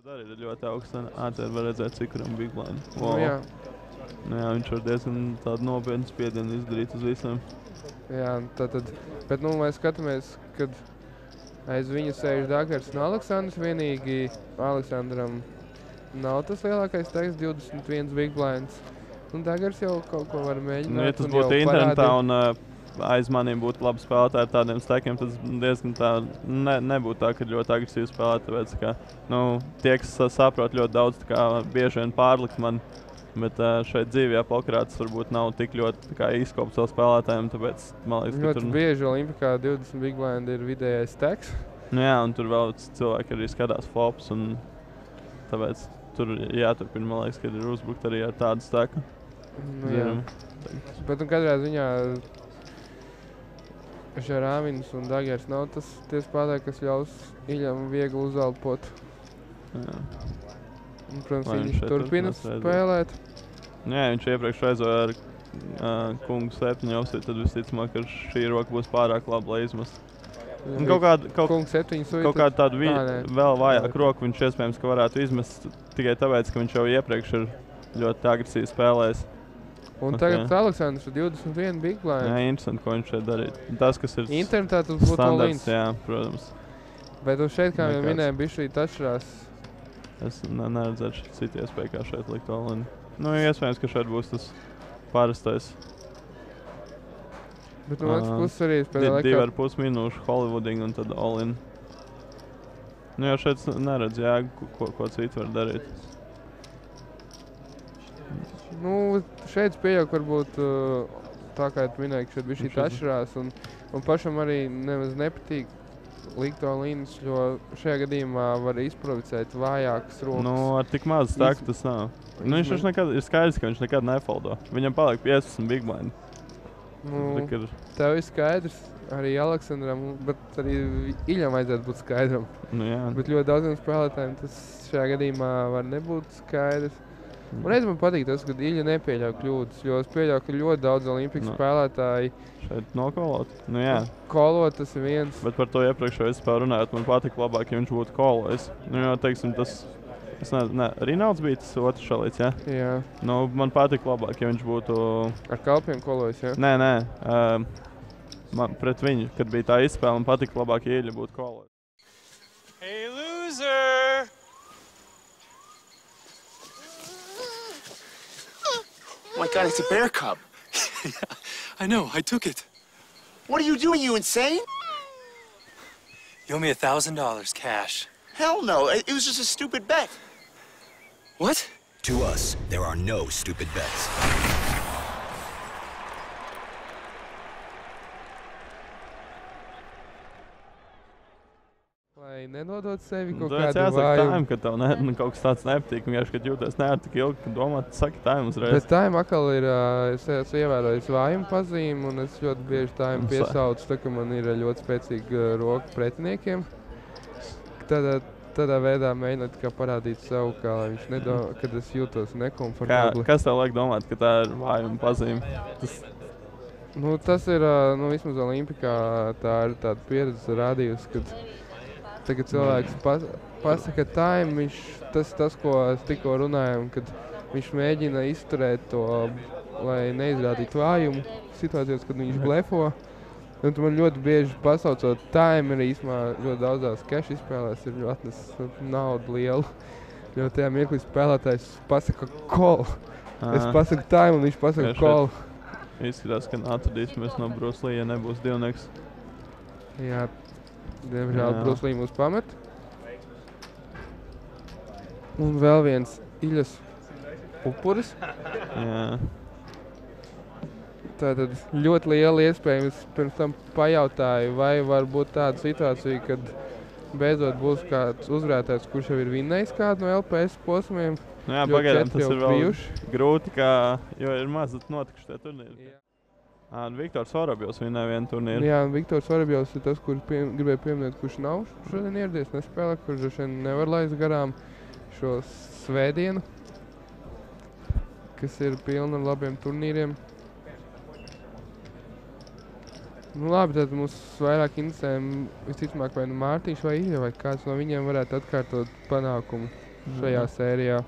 Tad arī ir ļoti augsts. Var redzēt, cik kuram big blind. Nu, jā. Nu, jā, viņš var diezgan tādu nopietnu spiedienu izdarīt uz visiem. Jā, tātad, bet nu mēs skatāmies, kad aiz viņu sēž Dagars un Aleksandrs. Vienīgi Aleksandram nav tas lielākais teksts, 21 big blinds. Un Dagars jau kaut ko var mēģināt. Nu, ja tas būtu internetā un aiz maniem būtu labi spēlētāji ar tādiem stekiem, tas diezgan tā nebūtu tā, ka ļoti agresīvi spēlēt. Tāpēc, ka, nu, tie, kas saprot ļoti daudz, tā kā bieži vien pārlikt man, bet šeit dzīvajā pokerā tas varbūt nav tik ļoti izkopts vēl spēlētājiem, tāpēc, man liekas, ka tur... bieži Olimpikā 20 big blind ir vidējais steks. Nu jā, un tur vēl cilvēki arī skatās flops, un tāpēc tur jāturpina, man liekas, ka ir uzbrukt arī ar tādu steku. Nu, jā. Bet un katrā ziņā Žerāmins un Dagers nav tie spēlētāji, kas ļaus Iļam viegli uzelpot. Jā. Un, protams, viņš turpina spēlēt. Jā, viņš iepriekš aizvoja ar kungu 7 ausī, tad visticamāk, ka šī roka būs pārāk laba, lai izmest. Kaut kādu tādu vēl vājāku roku viņš iespējams, ka varētu izmest tikai tāpēc, ka viņš jau iepriekš ir ļoti agresīvi spēlējis. Un tagad Aleksandrs ir 21 big blind. Jā, interesanti, ko viņš šeit darīt. Tas, kas ir internetā, tas būtu standarts, jā, protams. Bet šeit, kā jau minēju, bišķīt atšķirās. Es neredzētu citu iespēju, kā šeit likt all-in. Nu, iespējams, ka šeit būs tas parastais. Bet no otras puses arī pēdējā laikā 2,5 minūšu Hollywooding un tad all-in. Nu, jau šeit neredz jēgu, ko citu var darīt. Nu, šeit pieļauju, ka varbūt tā kā tu minēji, ka šeit bišķīt atšķirās un pašam arī nemaz nepatīk likt all-inus, jo šajā gadījumā var izprovocēt vājākas rokas. Nu, ar tik maz staku tas nav. Nu, viņš nekad, ir skaidrs, ka viņš nekad nefoldo. Viņam paliek 15 big blind. Nu, tev ir skaidrs, arī Aleksandram, bet arī Iļam vajadzētu būt skaidram. Nu, jā. Bet ļoti daudziem spēlētājiem tas šajā gadījumā var nebūt skaidrs. Un reiz man patīk tas, ka Iļa nepieļauj kļūdas, jo es pieļauju, ka ļoti daudz Olimpikas spēlētāji šeit nokolot. Nu, jā. Kolot tas ir viens. Bet par to iepriekšēju spēlu runājot, man patīk labāk, ja viņš būtu kolojis. Nu, jo, teiksim, tas, es nezinu, Rinalds bija tas otrs šalīts, jā? Jā. Nu, man patīk labāk, ja viņš būtu... Ar kalpiem kolojis, jā? Nē. Man pret viņu, kad bija tā izspēle, man patīk labāk, ja Iļa būtu kolojis. Hey, loser! Oh my God, it's a bear cub. Yeah, I know, I took it. What are you doing, you insane? You owe me $1,000 cash. Hell no, it was just a stupid bet. What? To us, there are no stupid bets. Lai nenodot sevi kaut kādu vājumu. Time, ka tev kaut kas tāds nepatīk, vienkārši, kad jūties neērt tik ilgi, kad domā, saki time uzreiz. Bet time atkal ir, es esmu ievērojis vājumu pazīmi, un es ļoti bieži time piesaucu, tā, ka man ir ļoti spēcīga roka pretiniekiem. Tādā veidā mēģinot parādīt sev, kā viņš nedomā, kad es jūtos nekomfortabli. Kas tev liek domāt, ka tā ir vājuma pazīme? Tas ir, vismaz Olimpikā tā ir tāda pieredze rādījusi, kad tagad cilvēks pasaka time, tas, ko es tikko runājām, kad viņš mēģina izturēt to, lai neizrādītu vājumu situācijās, kad viņš blefo. Un man ļoti bieži pasaucot time, arī īstumā ļoti daudzās cash izspēlēs ir atnes naudu lielu. Jo tajā mirklī spēlētājs pasaka call. Es pasaku time un viņš pasaka call. Izskatās, ka atradīsimies no Bruce Lee, ja nebūs divnieks. Jā. Diemžēl Bruce Lee mūs pamet. Un vēl viens Iļas upuris. Jā. Tātad ļoti liela iespējams pirms tam pajautāju, vai var būt tāda situācija, kad beidzot būs kāds uzvarētājs, kurš jau ir vinnējis kādu no LPS posmiem. Nu jā, pagaidām tas ir vēl grūti, jo ir maz notikuši tie turnīri. Viktors Vorobjovs vinnēja vienu turnīru. Jā, Viktors Vorobjovs ir tas, kurš gribēja pieminēt, kurš nav šodien ieradies, nespēlē, kurš šodien nevar laist garām šo svētdienu, kas ir pilna ar labiem turnīriem. Nu labi, tad mums vairāk interesē visticamāk vai nu Mārtiņš vai Iļa, vai kāds no viņiem varētu atkārtot panākumu. šajā sērijā.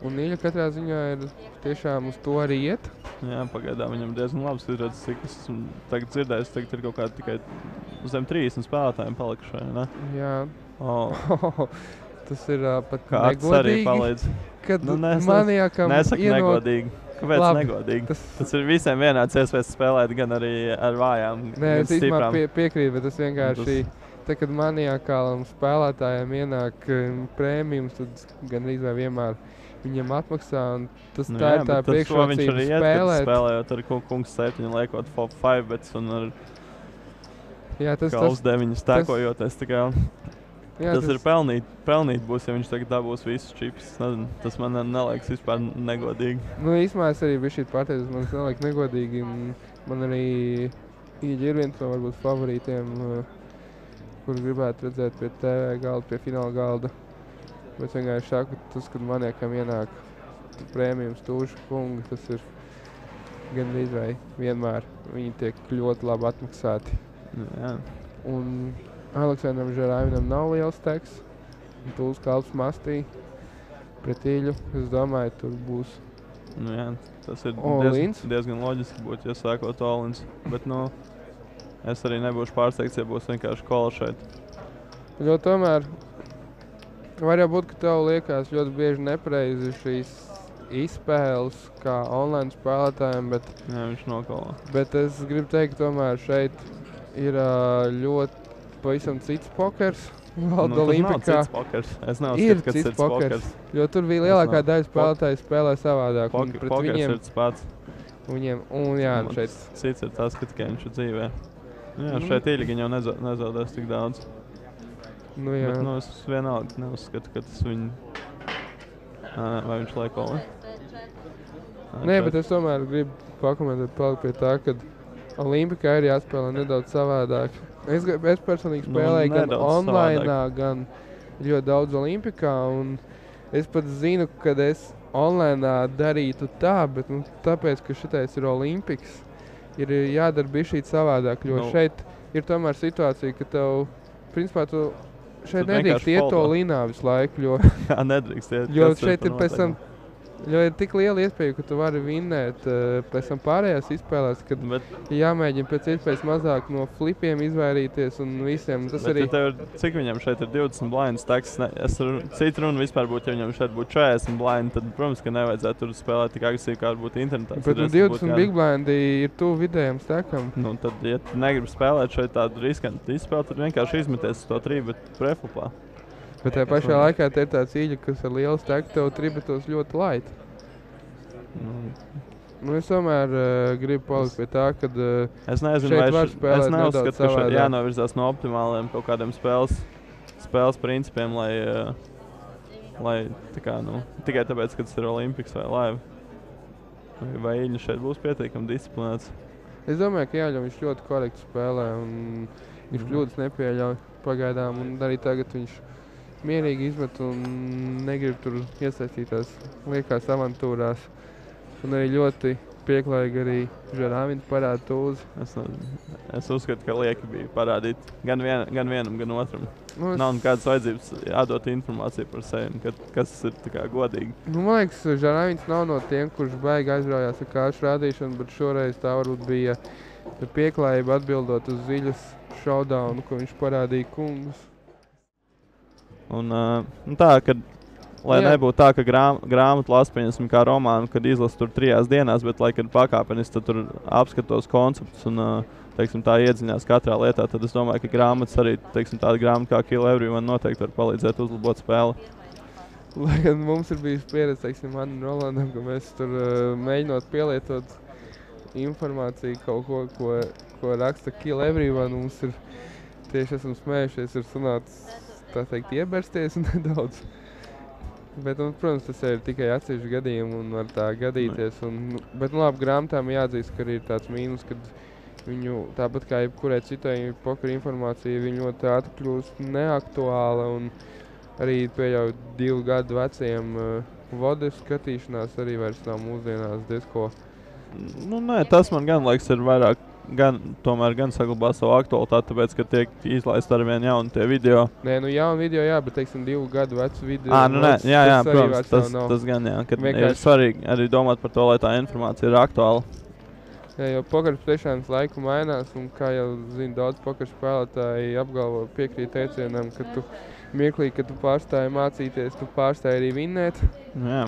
Un Iļa katrā ziņā ir tiešām uz to arī iet. Jā, pagaidām viņam diezgan labs izredzes, cik es tagad dzirdēju, tagad ir kaut kādi tikai zem 30 spēlētājiem palikušai, ne? Jā. Oh. Tas ir pat Kāds arī negodīgi, palīdz. kad Nu, maniakam Nesaka negodīgi. Kāpēc Labi, negodīgi? Tas ir visiem vienāds iespējas spēlēt, gan arī ar vājām, Nē, gan es īstenībā stiprām. piekrītu, bet tas vienkārši, tad, kad maniakālam spēlētājiem ienāk prēmijums, tad gan arī vienmēr viņam atmaksā, un tas Nu, tā jā, ir tā bet tas, ko viņš priekšrocība arī iet, kad spēlēt. spēlējot ar kungs 7, liekot 5 bets un ar Jā, Kalvs 9 stākojoties. Tā kā jā, tas ir pelnīt būs, ja viņš tagad dabūs visus čipus. Tas man neliekas vispār negodīgi. Nu, īstenībā es arī biju šī pateicis, man tas neliek negodīgi, un man arī Iļa ir viens no varbūt favorītiem, kur gribētu redzēt pie TV galda, pie fināla galda. Bet vienkārši saku, tas, kad maniekam ienāk prēmijums tūšu kungi, tas ir gandrīz vai vienmēr viņi tiek ļoti labi atmaksāti. Jā. Un Aleksandram Žerāvinam nav liels teks, un Tūls Kalps mastī pret Iļu, es domāju, tur būs Nu, jā, tas ir All-ins. diezgan loģiski būtu, ja sākot all-ins. Bet, nu, es arī nebūšu pārsteigts, ja būs vienkārši kola šeit. Jo tomēr var jau būt, ka tev liekas ļoti bieži nepareizi šīs izspēles kā online spēlētājiem, bet, Jā, viņš nokalā. bet es gribu teikt, tomēr šeit ir ļoti pavisam cits pokers. Valda Tas nav Olimpikā cits pokers. Es ir neuzskatu, ka cits cits pokers, pokers. jo tur bija lielākā nav. daļa spēlētāju spēlē savādāk. Un pret Pokers viņiem, ir tas pats. un jā, Un šeit Cits ir tas, ka tikai viņš ir dzīvē. Jā, Mhm. šeit Iļiga jau nezaudēs tik daudz. nu, jā. Bet, nu, es vienalga neuzskatu, ka tas viņu... Vai viņš liek kola? Nē, bet es tomēr gribu pakomentēt palikt pie tā, ka Olimpikā ir jāspēlē nedaudz savādāk. Es personīgi spēlēju gan nedaudz online, gan ļoti daudz Olimpikā, un es pat zinu, kad es online darītu tā, bet tāpēc, ka šitais ir Olimpiks, ir jādara bišķīt savādāk, jo šeit ir tomēr situācija, ka tev, principā, tu šeit Tu nedrīkst vienkārši iet to foldo. līnā visu laiku, jo Jā, nedrīkst iet. Jo Kas šeit par ir pēc tam, jo ir tik liela iespēja, ka tu vari vinnēt pēc tam pārējās izspēlēs, kad Bet, jāmēģina pēc iespējas mazāk no flipiem izvairīties un visiem. Tas bet arī ja tev ir, cik viņam šeit ir 20 blind stacks, cita runa vispār būtu, ja viņam šeit būtu 40 blind, tad, protams, ka nevajadzētu tur spēlēt tik agresīvi, kā varbūt internetā. Bet 20 big blindi ir tuvu vidējam stakam. Nu, tad, ja tu negribi spēlēt šeit tādu riskantu izspēli, tad vienkārši izmeties uz to 3-bet preflipā. Bet tajā pašā laikā te ir tāds Iļa, kas ar lielu staku tev tribetos ļoti laid. Nu, es tomēr gribu palikt pie tā, ka Es nezinu, šeit vai var es spēlēt neuzskatu, nedaudz ka šeit savādāk. jānovirzās no optimāliem kaut kādiem spēles principiem, lai tā kā, nu, tikai tāpēc, ka tas ir Olimpiks vai Live. Vai Iļņa šeit būs pietiekami disciplinēts? es domāju, ka Jāļo viņš ļoti korekti spēlē un viņš kļūdas nepieļauj pagaidām. Un arī tagad viņš mierīgi izmet un negrib tur iesaistītās liekās avantūrās. Un arī ļoti pieklājīgi arī Žerāvins parāda tūzi. Es uzskatu, ka lieki bija parādīt gan vienam, gan otram. Nu, Nav nekādas vajadzības jādot informāciju par sevi, kas ir tā kā godīgi. Nu, man liekas, Žerāvins nav no tiem, kurš baigi aizraujās ar kāšu rādīšanu, bet šoreiz tā varbūt bija pieklājība atbildot uz Ziļas showdownu, ko viņš parādīja kungus. Un tā, ka, lai Jā. nebūtu tā, ka grāmatu lasu, pieņemsim, kā romānu, kad izlasu tur 3 dienās, bet, lai kad pakāpeniski tad tur apskatos konceptus un, teiksim, tā iedziļinās katrā lietā, tad es domāju, ka grāmatas arī, teiksim, tāda grāmata kā Kill Everyone noteikti var palīdzēt uzlabot spēli. Lai gan mums ir bijusi pieredze, teiksim, man un Rolandam, ka mēs tur mēģinot pielietot informāciju kaut ko raksta Kill Everyone, mums ir tieši esam smējušies, ir sanācis, tā teikt, iebersties nedaudz. Bet, protams, tas ir tikai atsevišķi gadījumi un var tā gadīties. Bet, labi, grāmatām jāatzīst, ka arī ir tāds mīnus, kad viņu, tāpat kā jebkurai citai pokeru informācija, viņa ļoti ātri kļūst neaktuāla un arī pieļauj 2 gadu veciem vodu skatīšanās arī vairs nav mūsdienās diezko. Nu, nē, tas man gan liekas ir vairāk tomēr gan saglabā savu aktualitāti, tāpēc, ka tiek izlaist ar vien jauni tie video. Nē, nu jauni video, jā, bet, teiksim, 2 gadu vecu video. Nē, jā, protams, tas gan, jā, kad ir svarīgi arī domāt par to, lai tā informācija ir aktuāla. Jā, jo pokers tiešām laiku mainās, un kā jau zinu, daudz pokers spēlētāji apgalvo piekrīt teicienam, ka tu mirklī, kad tu pārstāji mācīties, tu pārstāji arī vinnēt. Jā.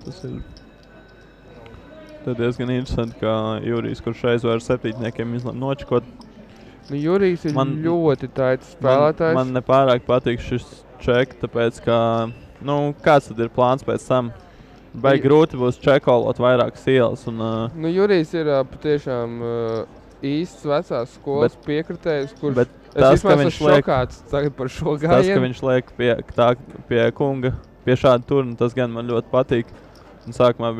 Tas ir diezgan interesanti, ka Jurijs, kurš aizvēr 7-niekiem izlem nočakot. Nu, Jurijs ir ļoti taits spēlētājs. Man nepārāk patīk šis ček, tāpēc, ka, kāds tad ir plāns pēc tam? Vai grūti būs čekolot vairākas ielas. Nu, Jurijs ir patiešām īsts vecās skolas piekritējs, kurš es vismaz esmu šokāts tagad par šo gājienu. Tas, ka viņš liek pie kunga, pie šāda turna, tas gan man ļoti patīk. Un sākumā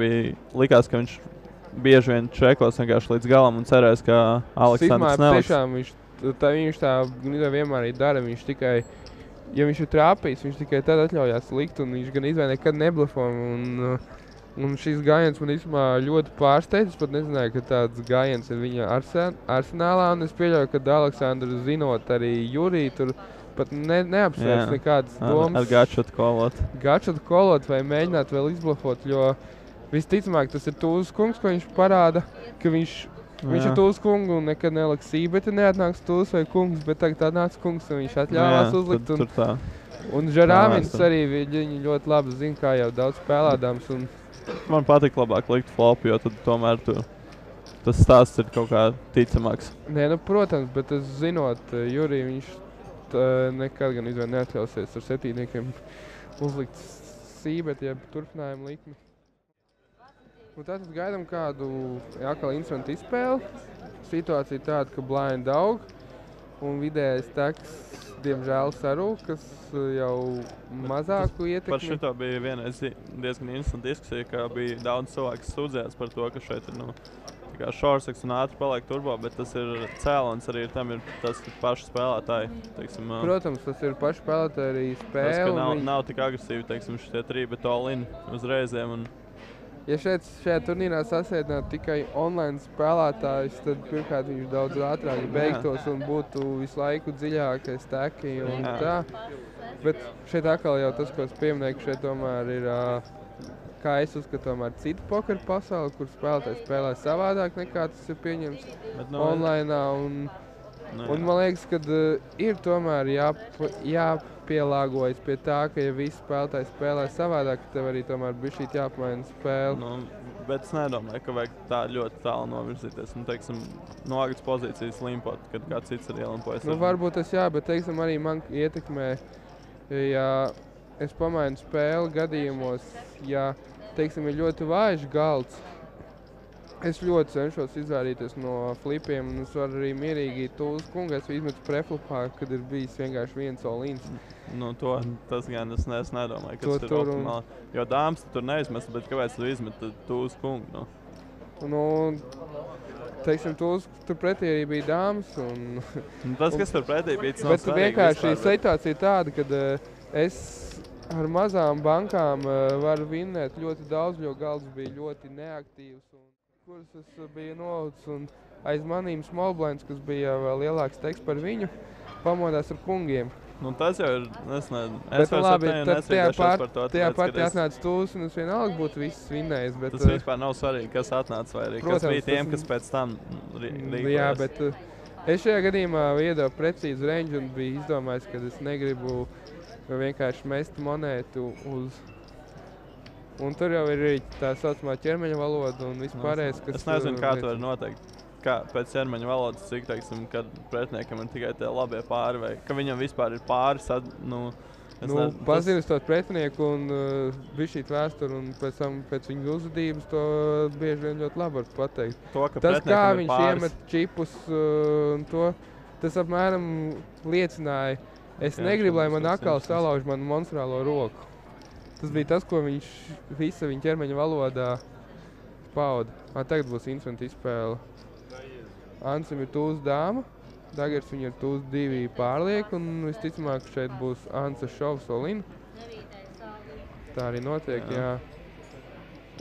likās, ka viņš bieži vien čekos vienkārši līdz galam un cerēs, ka Aleksandrs neliks. Tiešām viņš tā vienmēr arī dara, viņš tikai, ja viņš ir trāpījis, viņš tikai tad atļaujās likt, un viņš gan izvēl nekad neblefo. Un šis gājiens man īstenībā ļoti pārsteidz. Es pat nezināju, ka tāds gājiens ir viņa arsenālā, un es pieļauju, ka Aleksandrs zinot arī Juriju tur pat neapsvērts nekādas domas. Ar gačotu kolot. Gačotu kolot vai mēģināt vēl izblefot, jo visticamāk tas ir Tūzes kungs, ko viņš parāda, ka viņš ir Tūzes kungs un nekad neliks sībeti, neatnāks Tūzes vai kungs, bet tagad atnāks kungs un viņš atļāvās uzlikt. Un Žerāmins arī viņi ļoti labi zina, kā jau daudz spēlēdams. Man patīk labāk likt flopu, jo tad tomēr tas stāsts ir kaut kā ticamāks. Nē, protams, bet es zinot Juriju, viņš nekad gan izvēl neatļausies ar 7-niekiem uzlikt sībeti, jeb turpinājumu likmi. Un tātad gaidām kādu atkal interesantu izspēli. Situācija tāda, ka blind aug un vidējais teks, diemžēl, sarūk, kas jau mazāku ietekmi. Par šito bija vienreiz diezgan interesanta diskusija, ka bija daudz cilvēku sūdzējās par to, ka šeit ir šorseks un ātri paliek turbo, bet tas ir cēlons arī tam ir tas paši spēlētāji. Teiksim, protams, tas ir paši spēlētāji arī spēle. Tas, ka nav tik agresīvi, teiksim, šitie 3, bet all-in uzreizēm. Ja šajā turnīrā sasēdinātu tikai online spēlētājus, tad pirmkārt viņš daudz ātrāk beigtos un būtu visu laiku dziļākais teki un tā. Bet šeit atkal jau tas, ko es pieminēju, ka šeit tomēr ir, kā es uzskatu, tomēr cita pokeru pasauli, kur spēlētāji spēlē savādāk nekā tas ir pieņemts online. Un man liekas, ka ir tomēr jāpielāgojas pie tā, ka ja visi spēlētāji spēlē savādāk, tad tev arī tomēr bišķīt jāpamaina spēle. Bet es nedomāju, ka vajag tā ļoti tālu novirzīties. Teiksim, no agras pozīcijas limpot, kad kāds cits ir ielimpojas. Varbūt tas jā, bet teiksim, arī man ietekmē, ja es pamainu spēli gadījumos, ja teiksim, ir ļoti vājš galds. Es ļoti cenšos izvairīties no flipiem, un es varu arī mierīgi Tūzes kungu. Es izmetu preflipā, kad ir bijis vienkārši viens all-ins. Tas gan es nedomāju, ka tas ir optimāli. Jo dāmas tu tur neizmest, bet kāpēc tu izmeti Tūzes kungu? Teiksim, Tūzes tur pretī arī bija dāmas. Tas, kas tur pretī bija, tas nav svarīgi. Bet vienkārši situācija ir tāda, kad es ar mazām bankām varu vinnēt ļoti daudz, jo galds bija ļoti neaktīvs. Kuras es biju nolicis, un aiz manīm smallblinds, kas bija vēl lielāks teks par viņu, pamodās ar kungiem. Tas jau ir, es labi, tad tajā partijā atnāca Tūzes, un es vienalga būtu viss vinnējis. Tas vispār nav svarīgi, kas atnāca vai arī, kas bija tiem, kas pēc tam rīkojas. Jā, bet es šajā gadījumā iedevu precīzu range un biju izdomājis, ka es negribu vienkārši mest monētu uz... Un tur jau ir arī tā saucamā ķermeņa valoda un vispārējais, kas... Es nezinu, kā tu vari noteikt, kā pēc ķermeņa valodas, cik, teiksim, kad pretiniekam ir tikai tie labie pāri, vai ka viņam vispār ir pāri, pazīstot pretinieku un bišķīt vēsturi un pēc tam pēc viņas uzvedības, to bieži vien ļoti labi var pateikt. Tas, kā viņš iemet čipus un to, tas apmēram liecināja. Es negribu, lai man atkal salauž manu monstrālo roku. Tas bija tas, ko viņš visa viņa ķermeņa valodā pauda. Tagad būs interesanti izspēle. Ansim ir Tūzes dāma, Dagers viņa ir Tūzes 2 pārliek, un visticamāk šeit būs Ansa šovs all-in. Tā arī notiek, jā.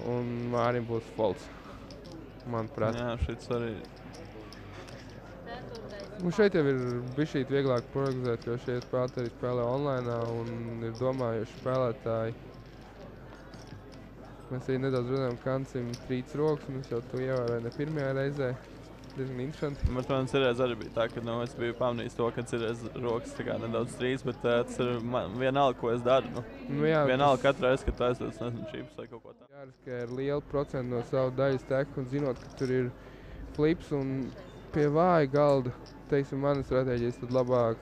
Un Mārim būs folds. manuprāt. Jā, šis arī. Un šeit jau ir bišķīt vieglāk prognozēt, jo šie spēlētāji spēlē online un ir domājuši spēlētāji. Mēs arī nedaudz runājam, Kancim trīc rokas, un es jau to ievēroju ne pirmajā reizē. Diezgan interesanti. Bet man cerēs arī bija tā, ka es biju pamanījis to, ka cerēs rokas tā kā nedaudz trīs, bet tas ir vienalga, ko es daru. Jā, vienalga katru reizi, kad aizdodas nezinu šības vai kaut ko tā. Jāriskē ar lielu procentu no savu daļu steku un zinot, ka tur ir flips un pie vāja galda, teiksim, manas stratēģijas, tad labāk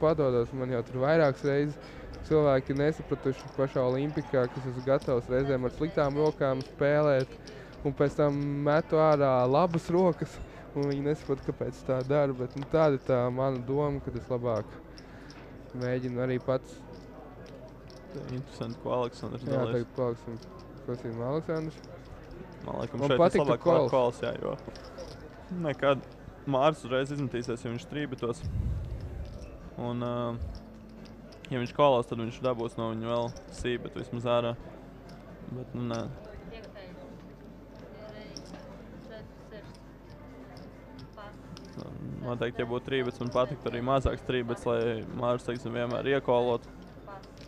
padodos. Man jau tur vairākas reizes cilvēki ir nesapratuši pašā Olimpikā, kas esmu gatavs reizēm ar sliktām rokām spēlēt un pēc tam metu ārā labas rokas. Un viņi nesaprot, kāpēc tā dara, bet tāda ir tā mana doma, ka es labāk mēģinu arī pats. Tā ir interesanti, ko Aleksandrs Jā, dalīs. tagad klausam, klausīsim Aleksandrs. Man liekas, Man šeit patīk, tas labāk ka kols. kols, jā, jo nekad Mārs uzreiz izmetīsies, ja viņš trībetos. Un, ja viņš kolos, tad viņš dabūs no viņa vēl sībetu vismaz ārā. Bet, nu, nē. Noteikti, ja būtu trībets, man patiktu arī mazāks trībets, lai Mārs, teiksim, vienmēr iekolot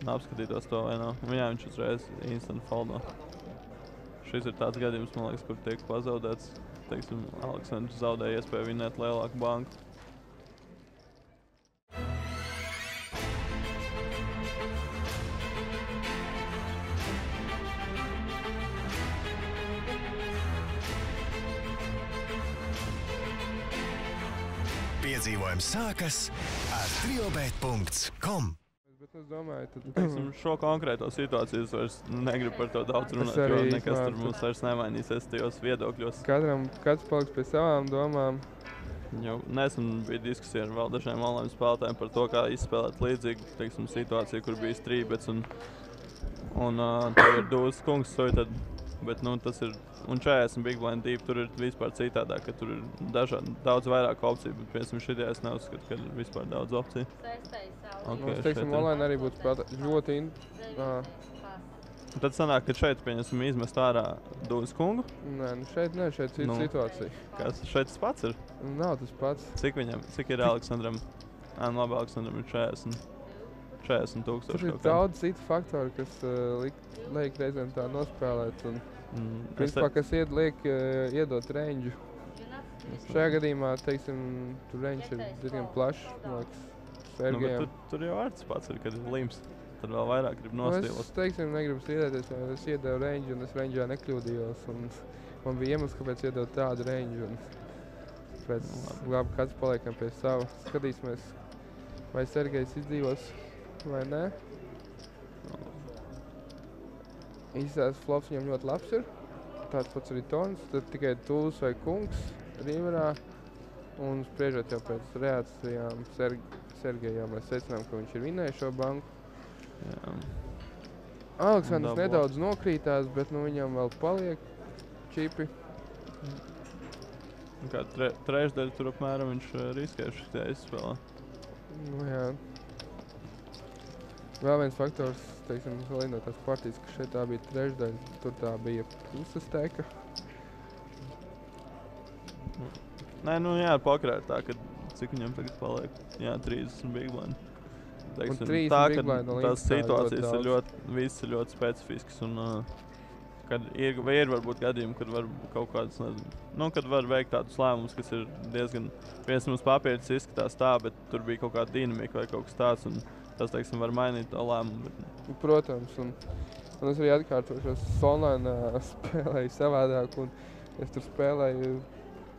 un apskatītos to vai nav. Un jā, viņš uzreiz instant foldo. Šis ir tāds gadījums, man liekas, kur tiek pazaudēts. Teiksim, Aleksandrs zaudēja iespēju vinēt lielāku banku. Piedzīvojums sākas ar triobet.com. Bet es domāju, tad... Teiksim, šo konkrēto situāciju es vairs negribu par to daudz runāt, jo nekas tur mums vairs nemainīsies tajos viedokļos. Katrs paliks pie savām domām. Jau nesen bija diskusija ar vēl dažiem online spēlētājiem par to, kā izspēlēt līdzīgu, teiksim, situāciju, kur bija strībets un tā ir Dūzas kungs, bet, nu, tas ir, un 40 Big Blind 2, tur ir vispār citādāk, ka tur ir daudz vairāk opciju, bet, piemēram, šitie es neuzskatu, ka ir vispār daudz opciju. Okay, es teiksim, online arī būtu spēlēt ļoti Tad sanāk, ka šeit, pieņemsim, izmest ārā Dūzas kungu? Nē, nu šeit cita situācija. Kas šeit tas pats ir? Nav tas pats. Cik ir Aleksandram? Labi, Aleksandram ir 40 tūkstoši. Tur ir daudz citu faktoru, kas liek reizēm tā nospēlēt un principā, kas liek iedot range. Šajā gadījumā, teiksim, tur range ir diezgan plašs, man liekas, Sergejam. Tur jau ar tas pats ir, kad ir lims. Tad vēl vairāk grib nostīlot. Es, teiksim, negribu sliedēties, jo es iedevu range un es rangeā nekļūdījos. Un man bija iemesls, kāpēc iedevu tādu range. Un pēc labi, kāds paliekam pie sava. Skatīsimies, vai Sergejs izdzīvos vai nē. Īstās flops viņam ļoti labs ir. Tāds pats arī tons. Tad tikai Tūls vai kungs riverā. Un spriežot jau pēc reakcijām Sergejā mēs secinām, ka viņš ir vinējis šo banku. Jā. Aleksandrs nedaudz nokrītās, bet nu viņam vēl paliek čipi. Kā trešdaļa tur apmēram viņš riskējuši tajā izspēlē. Nu jā. Vēl viens faktors, teiksim, vēl no tās partijas, ka šeit tā bija trešdaļa, tur tā bija puses teka. Nē, nu jā, pokerē ir tā, ka cik viņam tagad paliek? Jā, 30 Big Blind. Teiksim, tā, ka tās situācijas ir ļoti specifiskas un kad ir varbūt gadījumi, kad var kaut kādas, nu, kad var veikt tādus lēmumus, kas ir diezgan, mums papīrs izskatās tā, bet tur bija kaut kāda dinamika vai kaut kas tāds un tas, teiksim, var mainīt to lēmumu. Bet... Protams, un es arī atkārtošu, es online spēlēju savādāk un es tur spēlēju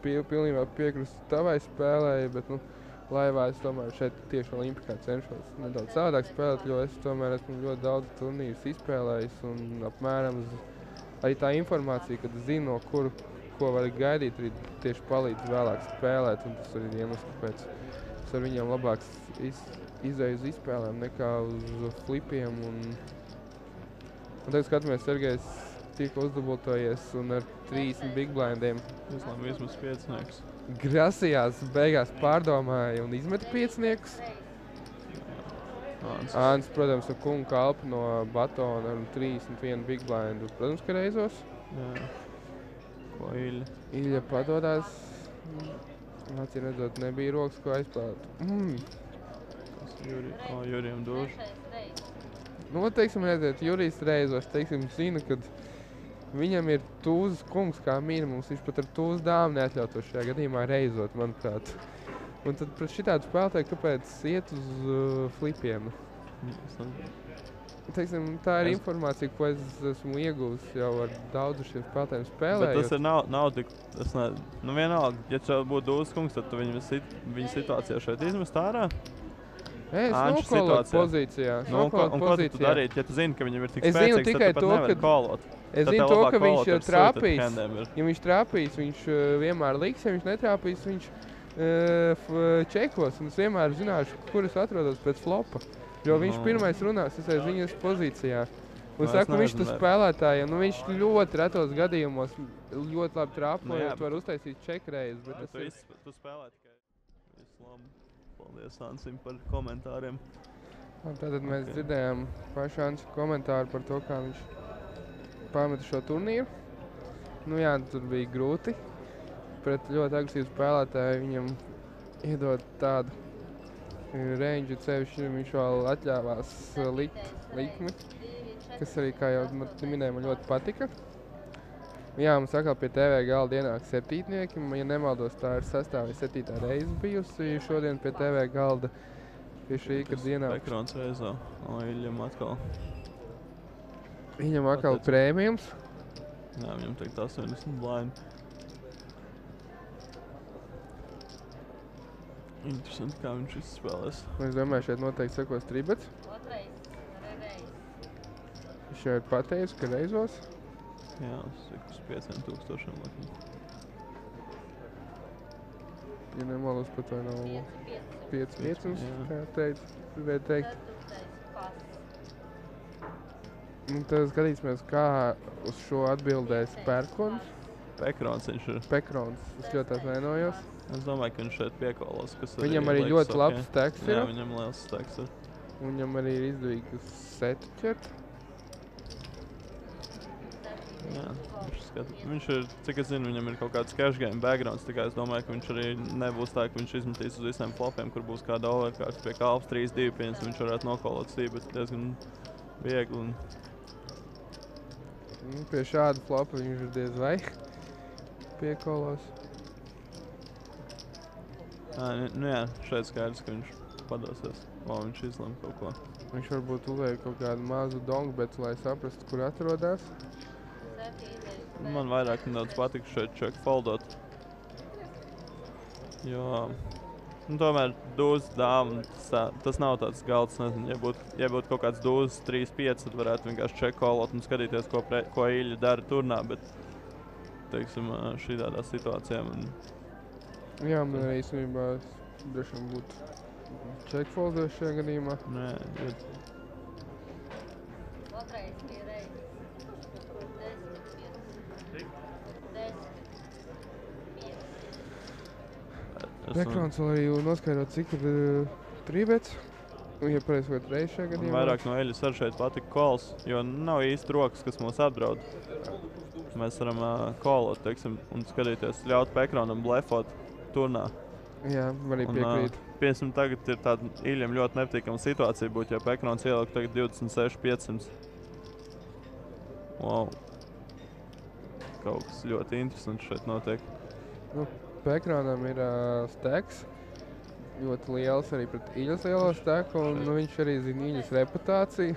pilnībā piekrustu tavai spēlēju, bet, nu, laivā es tomēr šeit tieši Olimpikā cenšos nedaudz savādāk spēlēt, jo es tomēr esmu ļoti daudz turnīrus izspēlējis un apmēram arī tā informācija, kad zinu, no ko var gaidīt, arī tieši palīdz vēlāk spēlēt, un tas ir iemesls, kāpēc es ar viņiem labāk izēju uz izspēlēm nekā uz flipiem. Un tagad skatāmies, Sergejs tika uzdubultojies un ar 30 Big Blindiem. Vismaz 5. Grasījās, beigās pārdomāja un izmeta 5. Āns, protams, ar kungu kalpu no batona ar 31 Big Blindu. Protams, ka reizos. Jā. Ko Ilja? Ilja padodās. Acīm redzot, nebija rokas, ko aizpēt. Jurijam Dūrs. Nu, teiksim, redziet, Jurijs Reizos, teiksim, zina, kad viņam ir tūzas kungs kā minimums. Viņš pat ar tūzas dāmu neatļautos šajā gadījumā reizot, manuprāt. Un tad pret šitādu spēlētāju, kāpēc iet uz flipiem? Teiksim, tā ir informācija, ko es esmu iegūs jau ar daudzu šiem spēlētājiem spēlējot. Bet tas nav tik, nu vienalga, ja tev būtu Dūrs kungs, tad tu viņa situācijā šeit izmest ārā? Es nokolot pozīcijā. Un ko tu darīt, ja tu zini, ka viņam ir tik spēcīgs, tad tu pat nevari kolot? Es zinu to, ka viņš trāpīs. Ja viņš trāpīs, viņš vienmēr liks, ja viņš netrāpīs, viņš čekos. Un es vienmēr zināšu, kur es atrodos pēc flopa. Jo viņš pirmais runās, es aiz viņas pozīcijā. Un saku, viņš tu spēlētājiem, nu viņš ļoti retos gadījumos ļoti labi trāpojot, var uztaisīt čekreiz. Tu spēlē tikai. Visu labi. Paldies Ansim par komentāriem. Tātad mēs dzirdējām pašu Ansi komentāru par to, kā viņš pameta šo turnīru. Nu jā, tur bija grūti. Pret ļoti agresīvu spēlētāju viņam iedot tādu range, cevišķi viņš vēl atļāvās likt likmi, kas arī, kā jau minēju, man ļoti patika. Jā, mums atkal pie TV galda ienāk septītnieki. Ja nemaldos, tā ir 6. vai 7. reize bijusi šodien pie TV galda. Pie šī, kad ienāk. Pekrons Reizo. Iļam atkal. Viņam atkal prēmijums. Jā, viņam teikt 80 blind. Interesanti, kā viņš izspēlēs. Es domāju, šeit noteikti sekos tribets. Viņš jau ir pateicis, ka reizos. Jā, uz 5000 laikam. Ja nemaldos, pat vai nav 500, kā gribēju teikt. Un tad skatīsimies, kā uz šo atbildēs Pērkons. Pekrons viņš ir. Pekrons, es ļoti atvainojos. Es domāju, ka viņš šeit piekolos, kas viņam arī ļoti labs steks ir. Jā, viņam liels steks ir. Viņam arī ir izdevīgi setu ķert. Jā, viņš ir, cik es zinu, viņam ir kaut kāds cash game backgrounds, tikai es domāju, ka viņš arī nebūs tā, ka viņš izmetīs uz visiem flopiem, kur būs kāda overkārts pie kalps 3-2, pieņems, viņš varētu nokolot bet diezgan viegli. Pie šāda flopa viņš ir diez vai piekolos. Nu jā, šeit skaidrs, ka viņš padosies, viņš izlem kaut ko. Viņš varbūt uzliek kaut kādu mazu dongbets, lai saprastu, kur atrodas. Man vairāk nedaudz patika šeit check foldot. Jo, tomēr dūzes dāma, tas nav tāds galds, nezinu, ja būtu kaut kāds dūzes 3-5, tad varētu vienkārši check callot un skatīties, ko Ilja dara turnā, bet, teiksim, šī tādā situācijā man... Jā, man arī īstenībā droši būtu check foldot šajā gadījumā. Nē, ļoti. Pekrons vēl arī noskaidrot, cik ir trībets. Ja pareizi vai reiz šajā gadījumā. Vairāk no Eļas ar šeit patika calls, jo nav īsti rokas, kas mūs apdraud. Mēs varam callot, teiksim, un skatīties, ļaut Pekronam blefot turnā. Jā, arī piekrīt. Piemēram, tagad ir tāda Iļam ļoti nepatīkama situācija būt, ja Pekrons ieliek tagad 26-500. Wow. Kaut kas ļoti interesants šeit notiek. Nu, Pekronam ir steks. Ļoti liels arī pret Iļas lielo steku, un viņš arī zina Iļas reputāciju.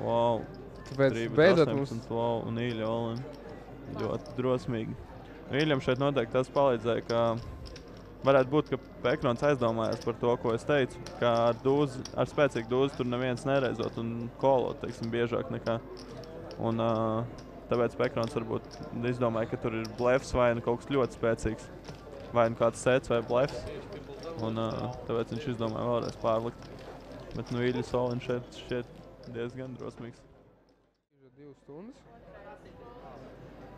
Wow. Tāpēc beidzot mums... Wow, un Iļa Olin. Ļoti drosmīgi. Iļam šeit noteikti tas palīdzēja, ka varētu būt, ka Pekrons aizdomājās par to, ko es teicu, ka ar spēcīgu dūzi tur neviens nereizot un kolot, teiksim, biežāk nekā. Un tāpēc Pekrons varbūt izdomāja, ka tur ir blefs vai kaut kas ļoti spēcīgs. Vai kāds sets vai blefs. Un tāpēc viņš izdomāja vēlreiz pārlikt. Bet nu Iļas Olin šeit diezgan drosmīgs. 2 stundas.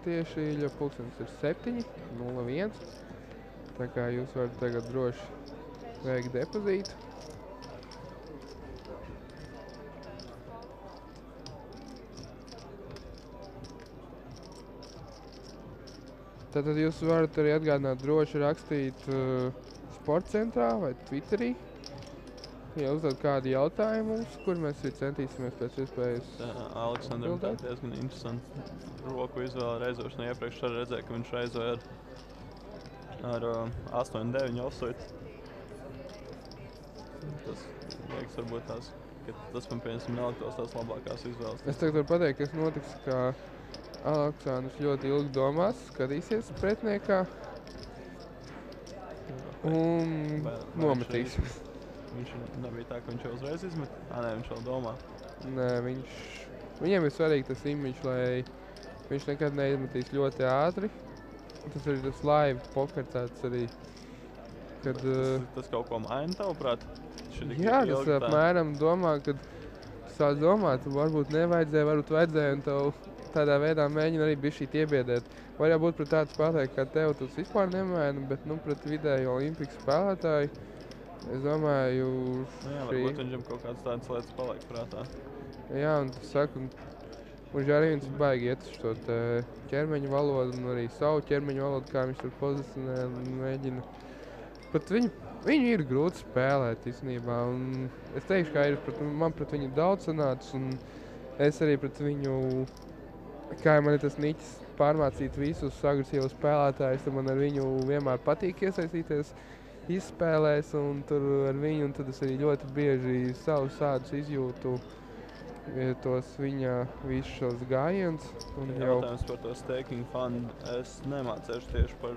Tieši Iļa pulkstenis ir 7:01. Tā kā jūs varat tagad droši veikt depozītu. Tātad jūs varat arī atgādināt droši rakstīt Sporta centrā vai Twitterī. Ja uzdod kādu jautājumu mums, kur mēs arī centīsimies pēc iespējas Aleksandram tā diezgan interesanti roku izvēle reizošana. Iepriekš arī redzēju, ka viņš reizoja ar 8-9 offside. Tas liekas varbūt tās, ka tas man pieņemsim neliktos tās labākās izvēles. Es tagad varu pateikt, kas notiks, ka Aleksandrs ļoti ilgi domās, skatīsies pretiniekā un nometīs. Viņš nebija tā, ka viņš jau uzreiz izmet? Nē, viņš vēl domā. Nē, viņiem ir svarīgi tas imidžs, lai viņš nekad neizmetīs ļoti ātri. Tas arī tas live poker tāds arī, kad... Tas kaut ko maina tavuprāt? Jā, tas apmēram domā, kad sāc domāt, varbūt nevajadzēja, varbūt vajadzēja, un tev tādā veidā mēģina arī bišķīt iebiedēt. Var jau būt pret tādu spēlētāju kā tev, tas vispār nemaina, bet pret vidējo Olimpikas spēlētāju, es domāju, jā, varbūt viņam kaut kādas tādas lietas paliek prātā. Jā, un tas saka, viņš arī viens baigi iet uz šo ķermeņa valodu un arī savu ķermeņa valodu, kā viņš tur pozicionē un mēģina. Pat viņu ir grūti spēlēt īstenībā, un es teikšu, ka man pret viņu daudz sanācis, un es arī pret viņu, kā man ir tas niķis pārmācīt visus agresīvus spēlētājus, tad man ar viņu vienmēr patīk iesaistīties izspēlēs, un tur ar viņu, un tad es arī ļoti bieži savus sādus izjūtu tos viņa visus šos gājienus. Jautājums par to staking fundu, es nemācēšu tieši par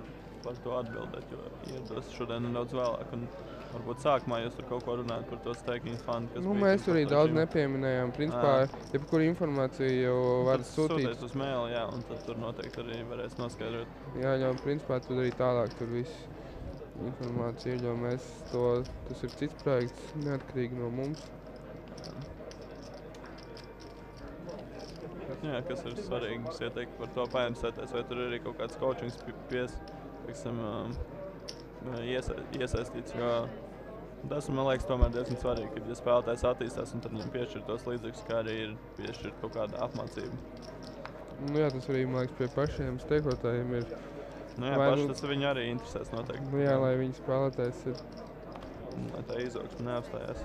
to atbildēt, jo ierados šodien nedaudz vēlāk, un varbūt sākumā jūs tur kaut ko runājat par to staking fundu, kas bija... Mēs arī daudz nepieminējām, principā, jebkuru informāciju jau var sūtīt. Sūtīt uz maili, jā, un tad tur noteikti arī varēs noskaidrot. Jā, jau principā tur arī tālāk tur viss informācija, jo tas ir cits projekts, neatkarīgi no mums. Jā, kas ir svarīgi, es ieteiktu par to painteresēties, vai tur ir arī kaut kāds coachings iesaistīts, jo tas, man liekas, tomēr diezgan svarīgi, kad ja spēlētājs attīstās un tad viņam piešķir tos līdzekļus, kā arī ir piešķirt kaut kāda apmācība. Jā, tas arī, man liekas, pie pašiem stekotājiem ir. Jā, paši tas viņu arī interesēs noteikti. Jā, lai viņa spēlētājs ir. Lai tā izaugsme neapstājās.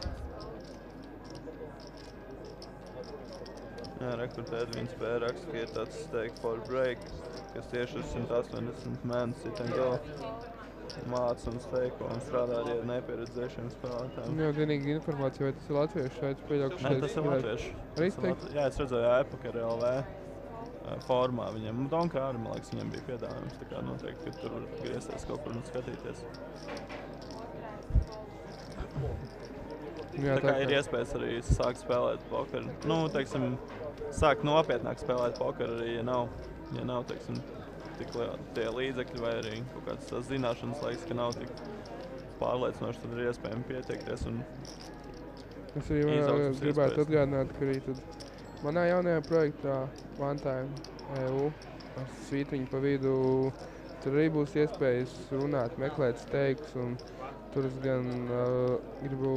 Jā, rekrutē Edvins P. raksta, ka ir tāds stake for break, kas tieši ir 180 mēnesi māca un steiko un strādā arī ar nepieredzējušiem spēlētājiem. Jā, vienīgi informācija, vai tas ir latviešu šeit pieļauku šeit? Nē, tas ir latviešu. Jā, es redzēju iPoker LV formā viņiem. Donka arī, man liekas, viņiem bija piedāvājums, tā kā noteikti, ka tur var griezties kaut kur un skatīties. Jā, tā kā ir iespējas arī sākt spēlēt pokeru. Teiksim, sākt nopietnāk spēlēt pokeru arī, ja nav, teiksim, tik tie līdzekļi vai arī kaut kādas tās zināšanas laiks, ka nav tik pārliecinoši, tad ir iespējami pieteikties un es arī gribētu atgādināt, ka arī tad manā jaunajā projektā One Time EU ar svītriņu pa vidu, tur arī būs iespējas runāt, meklēt steikus, un tur es gan gribu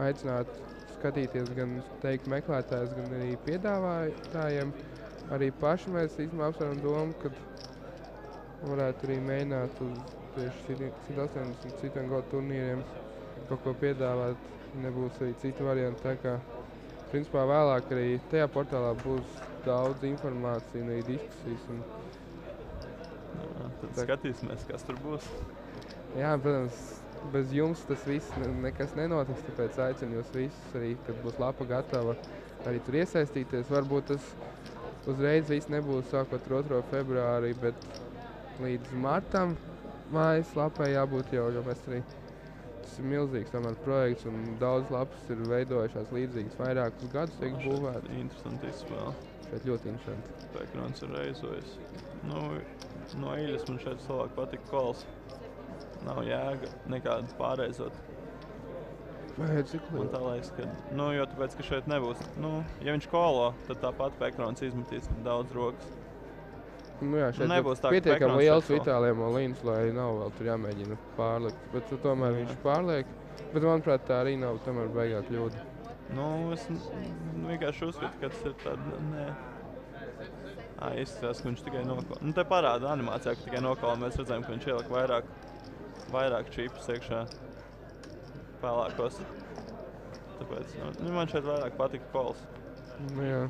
aicināt skatīties gan steiku meklētājus, gan arī piedāvātājiem. Arī paši mēs īstenībā apsveram domu, ka varētu arī mēģināt uz tieši 180 citiem gold turnīriem kaut ko piedāvāt, nebūs arī citi varianti, tā kā principā vēlāk arī tajā portālā būs daudz informācija un arī diskusijas. Tad skatīsimies, kas tur būs. Jā, protams, bez jums tas viss nekas nenotiks, tāpēc aicinu jūs visus arī, kad būs lapa gatava, arī tur iesaistīties. Varbūt tas uzreiz viss nebūs sākot 2. februārī, bet līdz martam mājas lapai jābūt jau, jo mēs arī tas ir milzīgs tomēr projekts un daudz lapas ir veidojušās līdzīgas vairākus gadus tiek būvētas. Interesanti izspēle. Šeit ļoti interesanti. Pekrons ir reizojis. No Iļas man šeit cilvēki patika kols. Nav jēga nekādu pārreizot. Man tā liekas, ka, jo tāpēc, ka šeit nebūs, ja viņš kolo, tad tāpat Pekrons izmetīs daudz rokas. Jā, šeit nebūs tā, pietiekami liels Vitālijam un Līns, lai nav vēl tur jāmēģina pārlikt, bet tomēr viņš pārliek, bet manuprāt tā arī nav tomēr beigā kļūda. Es vienkārši uzskatu, ka tas ir tāda, Izskatās, ka viņš tikai nokola. Nu, te parāda animācijā, ka tikai nokola. Mēs redzējām, ka viņš ielika vairāk čipus iekšā pelēkos. Tāpēc man šeit vairāk patika kols. Jā.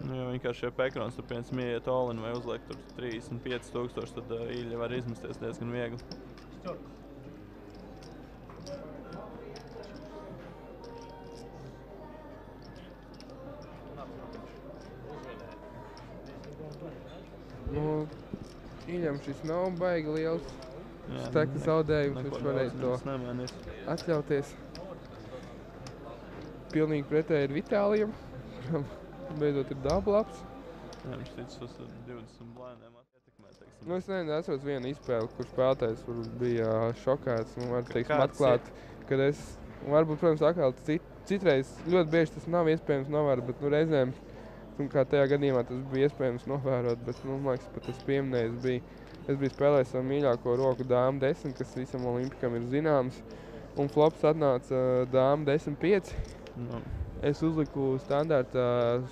Jo vienkārši šie pekrons tur piemēram ieiet all-in vai uzliek tur 35,000, tad īļi var izmesties diezgan viegli. Nu, īļam šis nav baigi liels steka zaudējums, viņš varēja to atļauties. Pilnīgi pretēji ir Vitālijam, beidzot ir dablabs. Jā, viņš ticis uz 20 blēniem ietekmē, teiksim. Nu, es neatceros vienu izspēli, kur spēlētājs bija šokēts. Var, teiksim, atklāt, kad es, varbūt, protams, atkal citreiz ļoti bieži tas nav iespējams novērot, bet reizēm, kā tajā gadījumā tas bija iespējams novērot, bet, man liekas, pat es pieminēju, es biju spēlējis savu mīļāko roku dāmu 10, kas visam Olimpikam ir zināms, un flops atnāca dāmu 10-5. Es uzliku standarta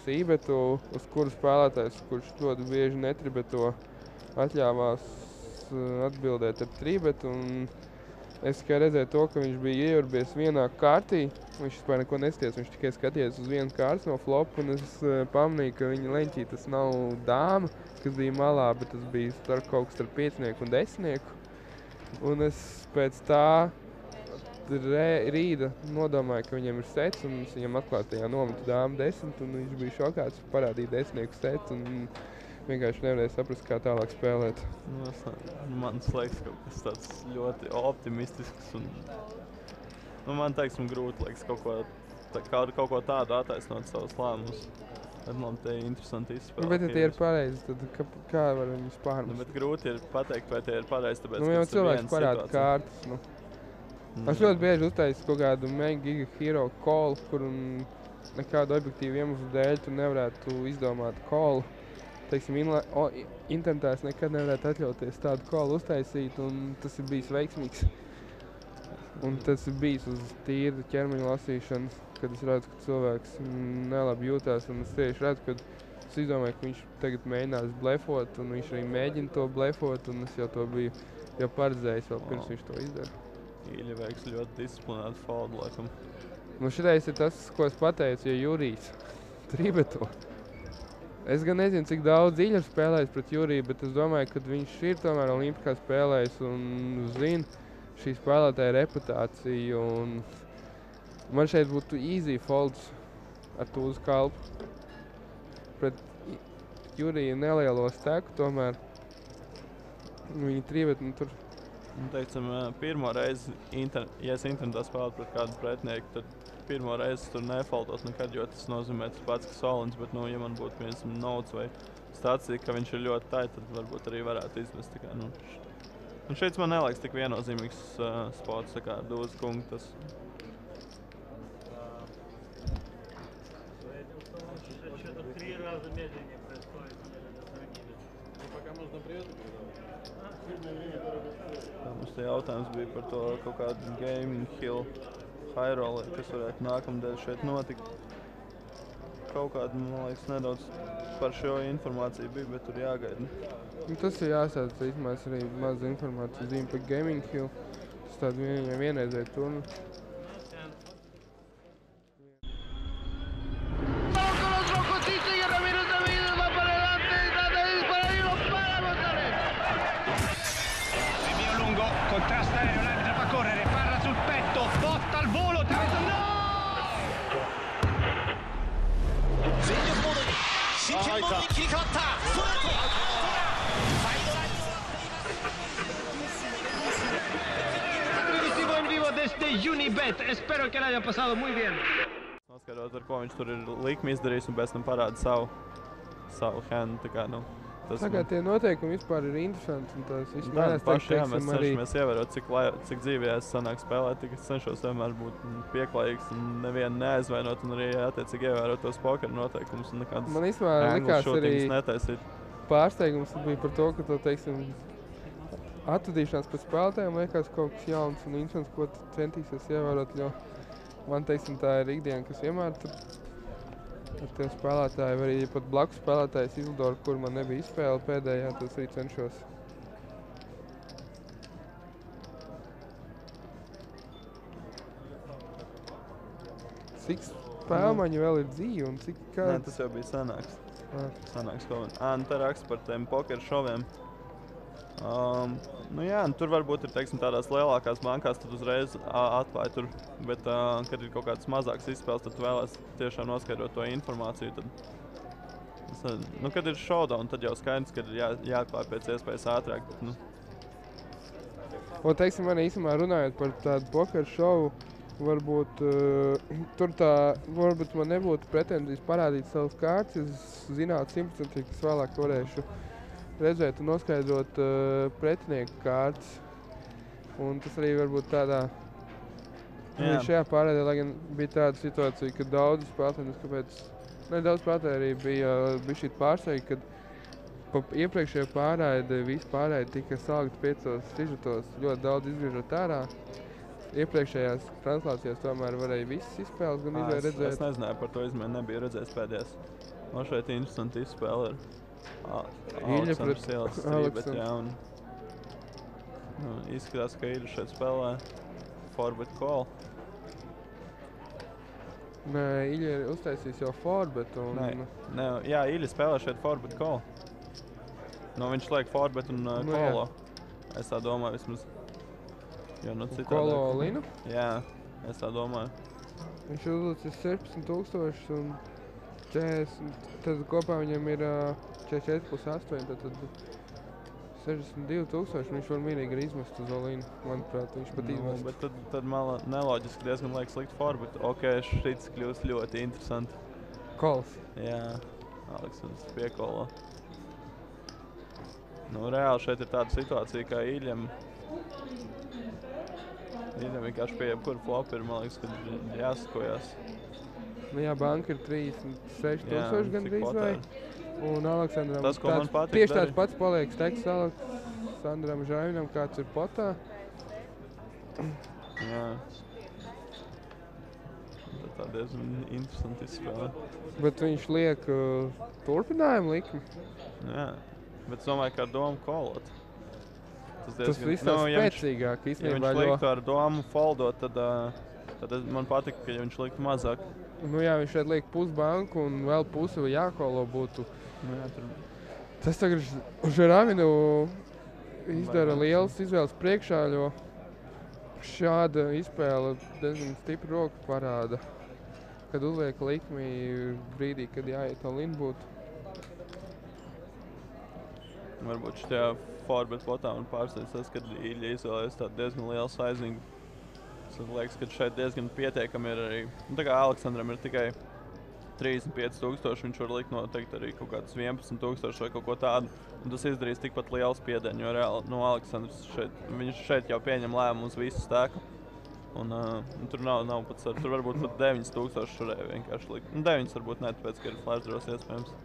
sībetu, uz kuru spēlētājs, kurš ļoti bieži netribeto, atļāvās atbildēt ar tribetu. Es tikai redzēju to, ka viņš bija ieurbies vienā kārtī. Viņš vispār neko neskatījās, viņš tikai skatījās uz vienu kārtas no flopu, un es pamanīju, ka viņa leņķī tas nav dāma, kas bija malā, bet tas bija kaut kas starp 5 un 10. Un es pēc tā rīta nodomāju, ka viņam ir sets, un es viņam atklāju tajā nometu dāmu 10, un viņš bija šokāts, parādīja 10 sets, un vienkārši nevarēja saprast, kā tālāk spēlēt. Man liekas, kaut kas tāds ļoti optimistisks, un man teiksim grūti liekas kaut ko tādu attaisnot savus lēmumus. Bet man te ir interesanti izspēlēt. Bet ja tie ir pareizi, tad kā var viņus pārmest? Bet grūti ir pateikt, vai tie ir pareizi, tāpēc, jau cilvēks parāda kārtas. Es ļoti bieži uztaisu kaut kādu Mega Hero call, kur nekādu objektīvu iemeslu dēļ tu nevarētu izdomāt call. Teiksim, internetā es nekad nevarētu atļauties tādu call uztaisīt, un tas ir bijis veiksmīgs. Un tas ir bijis uz tīra ķermeņa lasīšanas, kad es redzu, ka cilvēks nelabi jūtās, un es tieši redzu, ka es izdomāju, ka viņš tagad mēģinās blefot, un viņš arī mēģina to blefot, un es jau to biju jau paredzējis vēl pirms viņš to izdara. Īļi veiks ļoti disciplinētu foldu, laikam. Šitais ir tas, ko es pateicu, ja Jurijs tribeto. Es gan nezinu, cik daudz Īļa ir spēlējis pret Juriju, bet es domāju, ka viņš ir tomēr Olimpikā spēlējis un zina šī spēlētāja reputāciju. Man šeit būtu easy folds ar tūzu kalpu. Pret Juriju nelielo steku tomēr viņa tribetni tur. Teiksim, pirmo reizi, ja es internetā spēlētu pret kādu pretinieku, tad pirmo reizi tur nefoltos nekad, jo tas nozīmē tas pats, kas Solins, bet, ja man būtu viens notes vai stācija, ka viņš ir ļoti tai, tad varbūt arī varētu izmest. Un šeit man neliekas tik viennozīmīgs sports, kā Dūzas kunga tas. Mums te jautājums bija par to kaut kādu Gaming Hill high roller, kas varētu nākamdēļ šeit notikt. Kaut kādu, man liekas, nedaudz par šo informāciju bija, bet tur jāgaida. Tas ir jāsāc, īstenībā arī maz informāciju zīme par Gaming Hill. Tas tādu vienreizēju turnu. Unibet. Espero que la haya pasado muy bien. Noskaidrot, ar ko viņš tur ir likmi izdarījis un pēc tam parāda savu hand. Tie noteikumi vispār ir interesanti. Un tas viss mēs cenšamies ievērot, cik dzīvē es sanāk spēlēt, tik es cenšos vienmēr būt pieklājīgs un nevienu neaizvainot un arī attiecīgi ievērot tos pokeru noteikumus un nekādas man vispār likās arī netaisīt. Pārsteigums bija par to, ka to, teiksim, atvadīšanās pēc spēlētājiem liekas kaut kas jauns un interesants, ko tu centīsies ievērot, jo man, teiksim, tā ir ikdiena, kas vienmēr tur Ar tev spēlētāju, vai arī pat blakus spēlētājs Izlidoru, kur man nebija izspēle pēdējā, tas arī cenšos. Cik spēlmaņu vēl ir dzīvi un cik kāds? Nē, tas jau bija sanāks. Sanāks kaut kā. Nu tā raksta par tiem pokeru šoviem. Nu jā, tur varbūt ir, teiksim, tādās lielākās bankās, tad uzreiz atklāja tur, bet, kad ir kaut kādas mazākas izspēles, tad tu vēlēs tiešām noskaidrot to informāciju, tad, nu, kad ir showdown, tad jau skaidrs, kad ir jāatklāj pēc iespējas ātrāk, bet, nu. Un, teiksim, man īsumā runājot par tādu pokeru šovu, varbūt tur varbūt man nebūtu pretenzijas parādīt savus kārtas, es zinātu 100%, kas vēlāk varēšu redzēt un noskaidrot pretinieku kārtas. Un tas arī varbūt tādā šajā pārēdē, lai gan bija tāda situācija, ka daudzi spēlētāji, daudz spēlētāji arī bija šī pārsteigti, kad pa iepriekšējo pārēdi, visu pārēdi tika salikti 5 sižetos, ļoti daudz izgriežot ārā. Iepriekšējās translācijās tomēr varēja visas izspēles gan redzēt. Es nezināju par to izmēru, nebiju redzējis pēdējās. Man šeit interesanti izspēle ir. Iļa pret Aleksandrs, jā, un izskatās, ka Iļa šeit spēlē forbet call. Nē, Iļa ir uztaisījis jau forbet un... Nē, jā, Iļa spēlē šeit forbet call. Nu, viņš liek forbet un colo. Es tā domāju vismaz. Jo, nu, Colo Linu? Jā, es tā domāju. Viņš uzlicis 16,000 un 40, tad kopā viņam ir 44 plus 8, tad 62,000 viņš var mierīgi arī izmest uz Olinu. Manuprāt, viņš pat izmest. Bet tad neloģiski diezgan liek slikt forbet. Ok, šits kļūst ļoti interesanti. Kols. Jā, Aleksandrs piekolo. Nu, reāli šeit ir tāda situācija, kā Iļam vienkārši pie jebkura flopa ir, man liekas, kad jāsakojās. Nu jā, banka ir 36,000 gandrīz vai. Un Aleksandram tas, ko man patīk, tieši tāds pats paliek steks Aleksandram Žaivinam, kāds ir potā. Jā. Tā diezgan interesanti izspēlē. Bet viņš liek turpinājumu likmi. Jā, bet es domāju, ka ar domu kolot. Tas viss tā spēcīgāk īstenībā. Ja viņš liktu ar domu foldot, tad man patika, ka viņš liktu mazāk. Nu jā, viņš šeit liek pusbanku un vēl pusi jākolo būtu. Nu jā, tur... Tas tagad Žeravinu izdara lielas izvēles priekšā, jo šāda izspēle diezgan stipri roku parāda, kad uzliek likmi brīdī, kad jāiet all-in būtu. Varbūt šajā forbet potā man pārsteidz tas, kad Iļa izvēlējas tādu diezgan lielu saizingu. Man liekas, ka šeit diezgan pietiekami ir arī. Nu, tā kā Aleksandram ir tikai 35,000, viņš var likt noteikti arī kaut kāds 11,000 vai kaut ko tādu. Un tas izdarīs tikpat lielu spiedienu, jo reāli Aleksandrs šeit jau pieņem lēmumu uz visu stēku. Un tur nav pat, tur varbūt pat 9,000 šurēja vienkārši likt. 9 varbūt ne, tāpēc, ka ir flashdraws iespējams.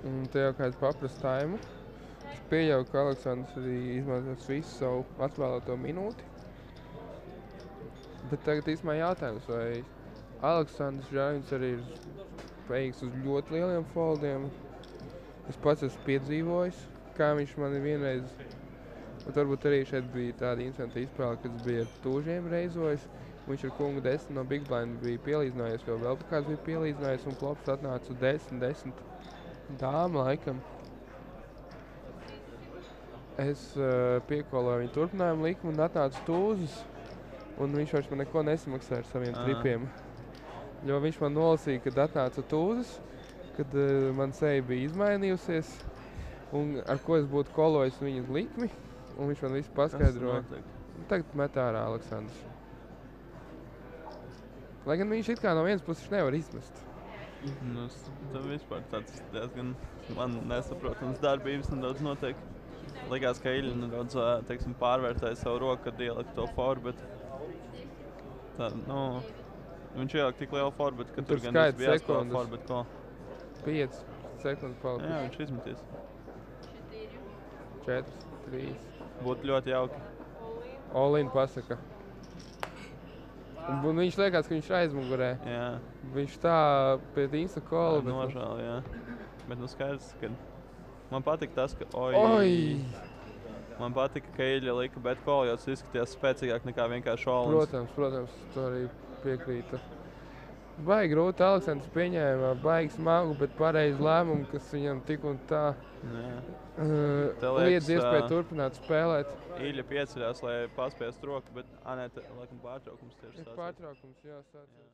Un te jau kāds paprast taimu. Es pieļauju, ka Aleksandrs arī izmantos visu savu atvēlēto minūti. Bet tagad īstumā jautājums, vai Aleksandrs Žāvins arī ir spējīgs uz ļoti lieliem foldiem. Es pats esmu piedzīvojis, kā viņš mani vienreiz, bet varbūt arī šeit bija tāda interesanta izspēle, kad bija ar tūžiem reizojis. Viņš ar kungu 10 no Big Blind bija pielīdzinājies, jo vēl kāds bija pielīdzinājies un flops atnāca uz 10 dāma laikam. Es piekoloju viņu turpinājumu likmu un atnācu tūzes, un viņš vairs man neko nesamaksāja ar saviem tripiem. Jo viņš man nolasīja, kad atnāca tūzes, kad man seja bija izmainījusies, un ar ko es būtu kolojis viņas likmi, un viņš man visu paskaidroja. Tagad met ārā Aleksandrs. Lai gan viņš it kā no vienas puses nevar izmest. Nu, tas vispār tāds diezgan man nesaprotams darbības nedaudz notiek. Likās, ka Iļa nedaudz, teiksim, pārvērtēja savu roku, kad ielika to forbet. Tā, nu, viņš ielika tik lielu forbet, ka tur gan viss bija jāspēlē forbet ko. 5 sekundes palikuši. Jā, viņš izmetīs. 4, 3. Būtu ļoti jauki. All-in pasaka. Un viņš liekas, ka viņš ir aizmugurē. Jā. Viņš tā pie Insta kola. Nožēl, jā. Bet nu skaidrs, ka man patika tas, ka man patika, ka Ilja lika bet Koljots izskatījās spēcīgāk nekā vienkārši Olins. Protams, to arī piekrītu. Baigi grūti Aleksandrs pieņēma, baigi smagu, bet pareizi lēmumu, kas viņam tik un tā liedz iespēju turpināt spēlēt. Ilja pieceļās, lai paspiestu roku, bet laikam pārtraukums tieši sācies. Pārtraukums, jā, sācies.